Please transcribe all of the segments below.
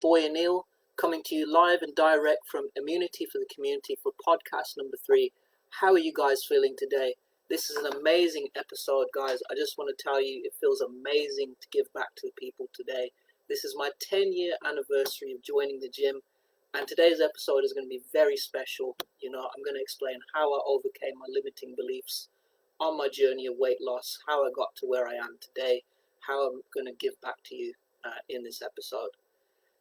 Boy Neil, coming to you live and direct from Immunity for the Community for podcast number 3. How are you guys feeling today? This is an amazing episode, guys. I just want to tell you, it feels amazing to give back to the people today. This is my 10-year anniversary of joining the gym, and today's episode is going to be very special. I'm going to explain how I overcame my limiting beliefs on my journey of weight loss, how I got to where I am today, how I'm going to give back to you in this episode.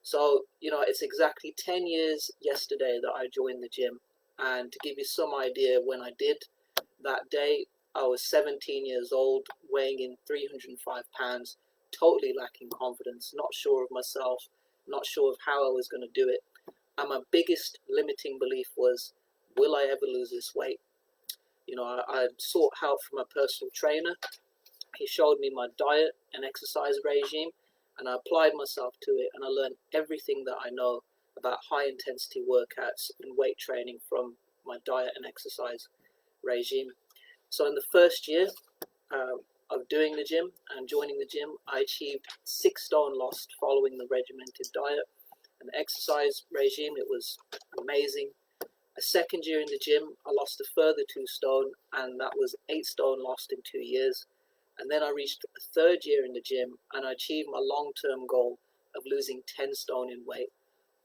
So, it's exactly 10 years yesterday that I joined the gym. And to give you some idea, when I did that day, I was 17 years old, weighing in 305 pounds, totally lacking confidence, not sure of myself, not sure of how I was going to do it. And my biggest limiting belief was, will I ever lose this weight? I sought help from a personal trainer. He showed me my diet and exercise regime, and I applied myself to it, and I learned everything that I know about high intensity workouts and weight training from my diet and exercise regime. So in the first year of doing the gym and joining the gym, I achieved 6 stone lost following the regimented diet and exercise regime. It was amazing. A second year in the gym, I lost a further 2 stone, and that was 8 stone lost in 2 years. And then I reached a third year in the gym, and I achieved my long-term goal of losing 10 stone in weight.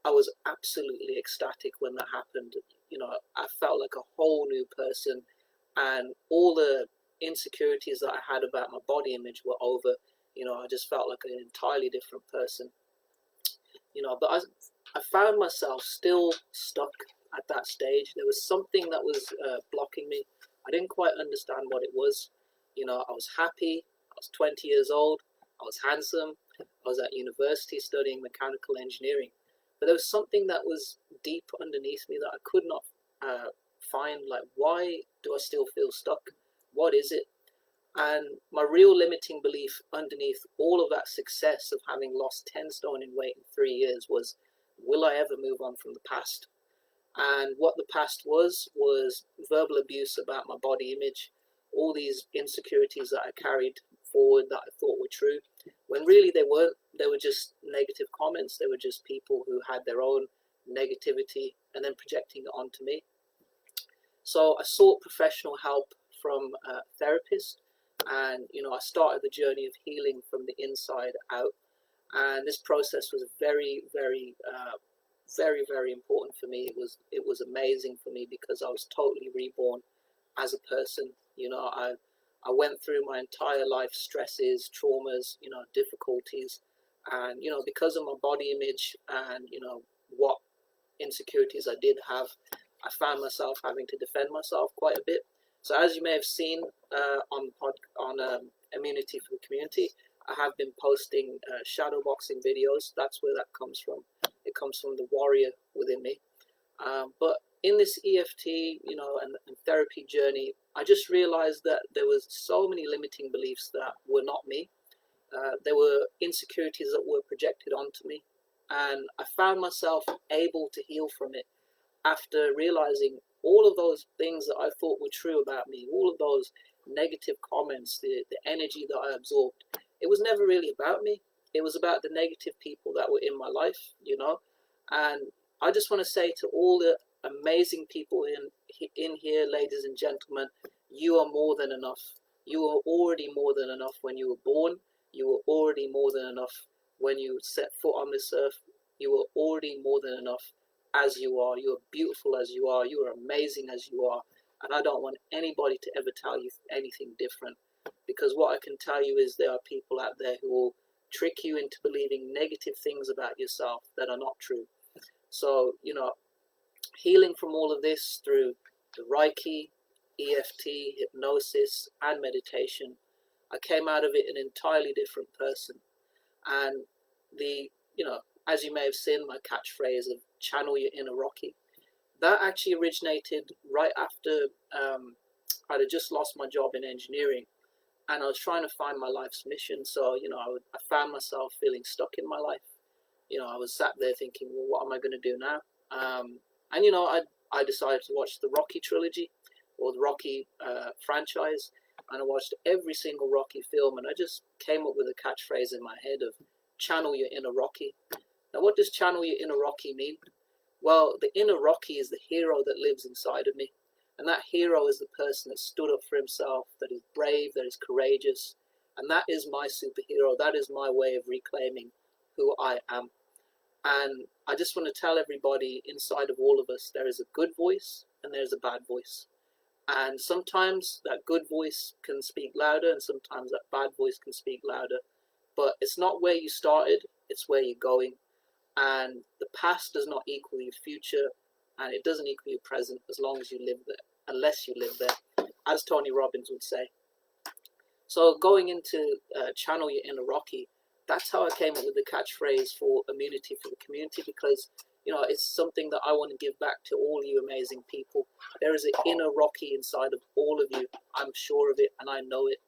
I was absolutely ecstatic when that happened. I felt like a whole new person, and all the insecurities that I had about my body image were over. I just felt like an entirely different person. But I found myself still stuck at that stage. There was something that was blocking me. I didn't quite understand what it was. I was happy, I was 20 years old, I was handsome, I was at university studying mechanical engineering. But there was something that was deep underneath me that I could not find. Like, why do I still feel stuck? What is it? And my real limiting belief underneath all of that success of having lost 10 stone in weight in 3 years was, will I ever move on from the past? And what the past was verbal abuse about my body image, all these insecurities that I carried forward that I thought were true, when really they weren't. They were just negative comments. They were just people who had their own negativity and then projecting it onto me. So I sought professional help from a therapist, and I started the journey of healing from the inside out. And this process was very, very, very important for me. It was amazing for me because I was totally reborn as a person. I went through my entire life stresses, traumas, difficulties, and because of my body image and what insecurities I did have, I found myself having to defend myself quite a bit. So as you may have seen on Immunity for the Community, I have been posting shadow boxing videos. That's where that comes from. It comes from the warrior within me. But in this EFT, and therapy journey, I just realized that there was so many limiting beliefs that were not me. There were insecurities that were projected onto me, and I found myself able to heal from it after realizing all of those things that I thought were true about me, all of those negative comments, the energy that I absorbed. It was never really about me. It was about the negative people that were in my life, and I just want to say to all the amazing people in here, ladies and gentlemen, you are more than enough. You are already more than enough when you were born. You were already more than enough when you set foot on this earth. You were already more than enough as you are. You are beautiful as you are. You are amazing as you are. And I don't want anybody to ever tell you anything different, because what I can tell you is there are people out there who will trick you into believing negative things about yourself that are not true. So, healing from all of this through the Reiki, EFT, hypnosis, and meditation, I came out of it an entirely different person. And as you may have seen, my catchphrase of channel your inner Rocky, that actually originated right after I'd have just lost my job in engineering, and I was trying to find my life's mission. So, I found myself feeling stuck in my life. I was sat there thinking, well, what am I going to do now? I decided to watch the Rocky trilogy, or the Rocky franchise, and I watched every single Rocky film, and I just came up with a catchphrase in my head of channel your inner Rocky. Now, what does channel your inner Rocky mean? Well, the inner Rocky is the hero that lives inside of me. And that hero is the person that stood up for himself, that is brave, that is courageous. And that is my superhero. That is my way of reclaiming who I am. And I just want to tell everybody, inside of all of us, there is a good voice and there's a bad voice. And sometimes that good voice can speak louder and sometimes that bad voice can speak louder. But it's not where you started, it's where you're going. And the past does not equal your future, and it doesn't equal your present as long as you live there, unless you live there, as Tony Robbins would say. So going into channel your inner Rocky, that's how I came up with the catchphrase for immunity for the community, because it's something that I want to give back to all you amazing people. There is an inner Rocky inside of all of you. I'm sure of it, and I know it.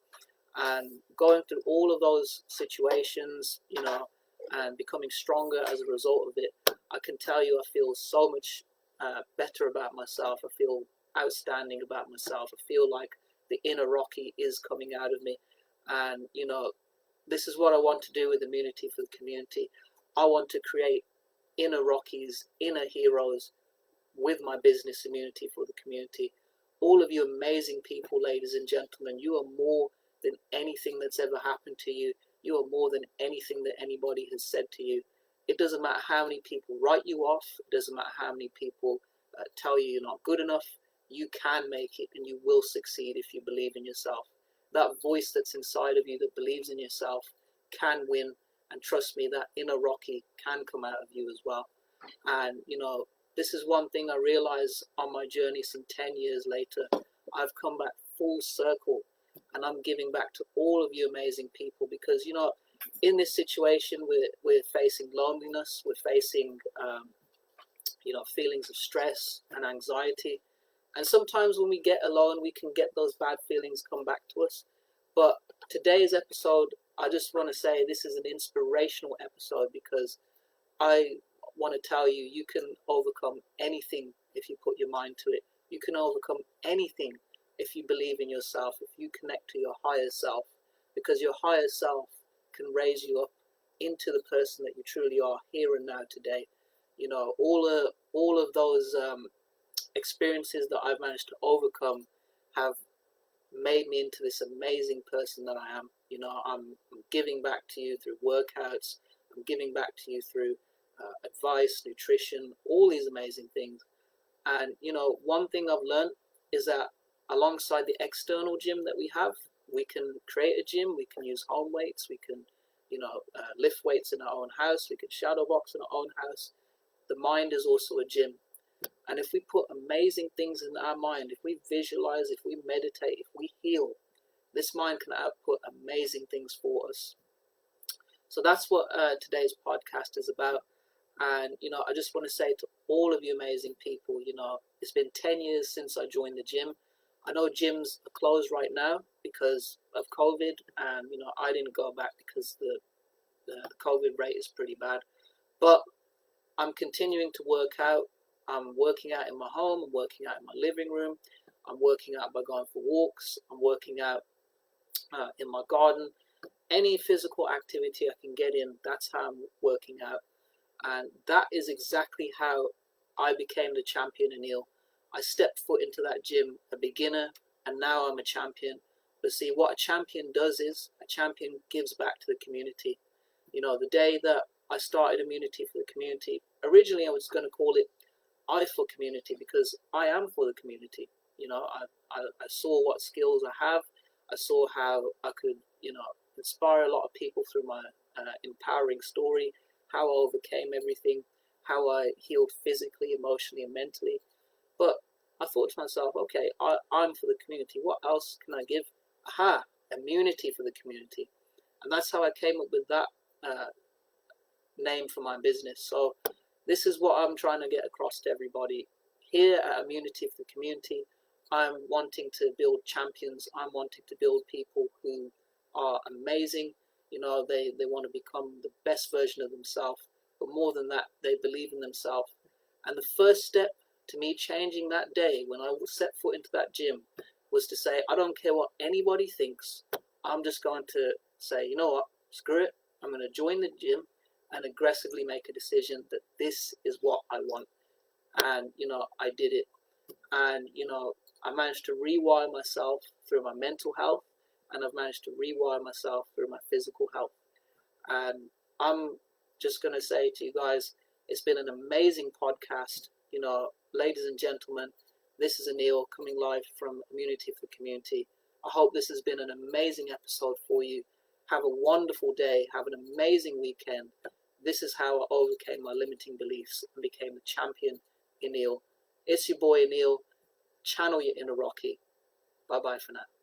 And going through all of those situations, and becoming stronger as a result of it, I can tell you I feel so much better about myself. I feel outstanding about myself. I feel like the inner Rocky is coming out of me. And, this is what I want to do with Immunity for the Community. I want to create inner Rockies, inner heroes with my business, Immunity for the Community. All of you amazing people, ladies and gentlemen, you are more than anything that's ever happened to you. You are more than anything that anybody has said to you. It doesn't matter how many people write you off. It doesn't matter how many people tell you you're not good enough. You can make it and you will succeed if you believe in yourself. That voice that's inside of you that believes in yourself can win. And trust me, that inner Rocky can come out of you as well. And, this is one thing I realize on my journey some 10 years later. I've come back full circle and I'm giving back to all of you amazing people because, in this situation, we're facing loneliness, we're facing, feelings of stress and anxiety. And sometimes when we get alone, we can get those bad feelings come back to us. But today's episode, I just want to say this is an inspirational episode because I want to tell you, you can overcome anything if you put your mind to it. You can overcome anything if you believe in yourself, if you connect to your higher self, because your higher self can raise you up into the person that you truly are here and now today. All of those experiences that I've managed to overcome have made me into this amazing person that I am. I'm giving back to you through workouts. I'm giving back to you through advice, nutrition, all these amazing things. And, one thing I've learned is that alongside the external gym that we have, we can create a gym, we can use home weights, we can, lift weights in our own house, we can shadow box in our own house. The mind is also a gym. And if we put amazing things in our mind, if we visualize, if we meditate, if we heal, this mind can output amazing things for us. So that's what today's podcast is about. And, I just want to say to all of you amazing people, it's been 10 years since I joined the gym. I know gyms are closed right now because of COVID. And, I didn't go back because the COVID rate is pretty bad. But I'm continuing to work out. I'm working out in my home. I'm working out in my living room. I'm working out by going for walks. I'm working out in my garden. Any physical activity I can get in, that's how I'm working out. And that is exactly how I became the champion Anil. I stepped foot into that gym, a beginner, and now I'm a champion. But see, what a champion does is a champion gives back to the community. The day that I started Immunity for the Community, originally I was going to call it I for Community because I am for the community. I saw what skills I have. I saw how I could, inspire a lot of people through my empowering story, how I overcame everything, how I healed physically, emotionally, and mentally. But I thought to myself, okay, I'm for the community. What else can I give? Aha, immunity for the community. And that's how I came up with that name for my business. So this is what I'm trying to get across to everybody. Here at Immunity for the Community, I'm wanting to build champions. I'm wanting to build people who are amazing. They want to become the best version of themselves. But more than that, they believe in themselves. And the first step to me changing that day when I set foot into that gym was to say, I don't care what anybody thinks. I'm just going to say, you know what, screw it. I'm going to join the gym and aggressively make a decision that this is what I want. And, I did it. And, I managed to rewire myself through my mental health, and I've managed to rewire myself through my physical health. And I'm just going to say to you guys, it's been an amazing podcast. Ladies and gentlemen, this is Anil coming live from Immunity for the Community. I hope this has been an amazing episode for you. Have a wonderful day. Have an amazing weekend. This is how I overcame my limiting beliefs and became the champion, Anil. It's your boy, Anil. Channel your inner Rocky. Bye-bye for now.